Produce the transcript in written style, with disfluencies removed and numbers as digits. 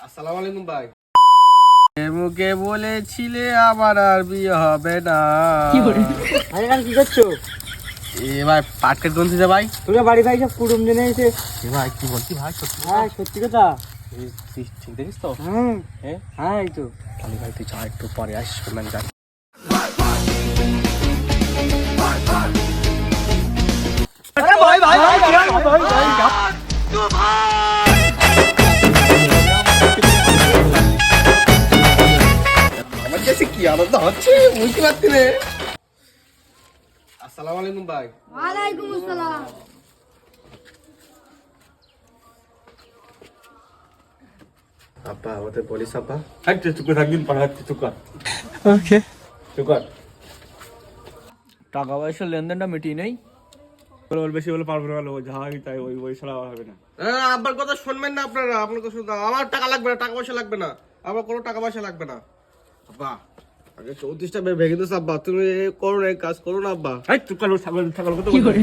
আসসালামু আলাইকুম ভাই। মুখে বলেছিলে আমার আর বিয়ে হবে না। কি করছো? এ ভাই পাটকেট গুনছিস ভাই? তোরা বাড়ি ভাই সব কুটুম জেনে এসে। এ ভাই কি বলছি ভাই, সত্যি হ্যাঁ সত্যি কথা। তুই ঠিক দেখিস তো? হ্যাঁ এই তো। তাহলে ভাই তুই যা, একটু পরে আসিস মানে যা। আমার কাছে কি আনন্দ হচ্ছে বুঝতে পারছি রে। আসসালামু আলাইকুম ভাই। ওয়ালাইকুম আসসালাম। আব্বা আমাদের বলিস আব্বা। ওকে। টাকা পয়সা লেনদেনটা মিটিয়ে নেই। বেশি বলে পারবো না, যা তাই ওই ছাড়া হবে না। আব্বার কথা শুনবেন না আপনারা, আপনার কথা শুনতে আমার টাকা লাগবে না, টাকা পয়সা লাগবে না, আমার কোনো টাকা পয়সা লাগবে না আব্বা। আগে 34টা ভেঙে দিস আব্বা, তুমি করো না, কাজ করো না আব্বা। ছাগল ছাগল কত কি করে?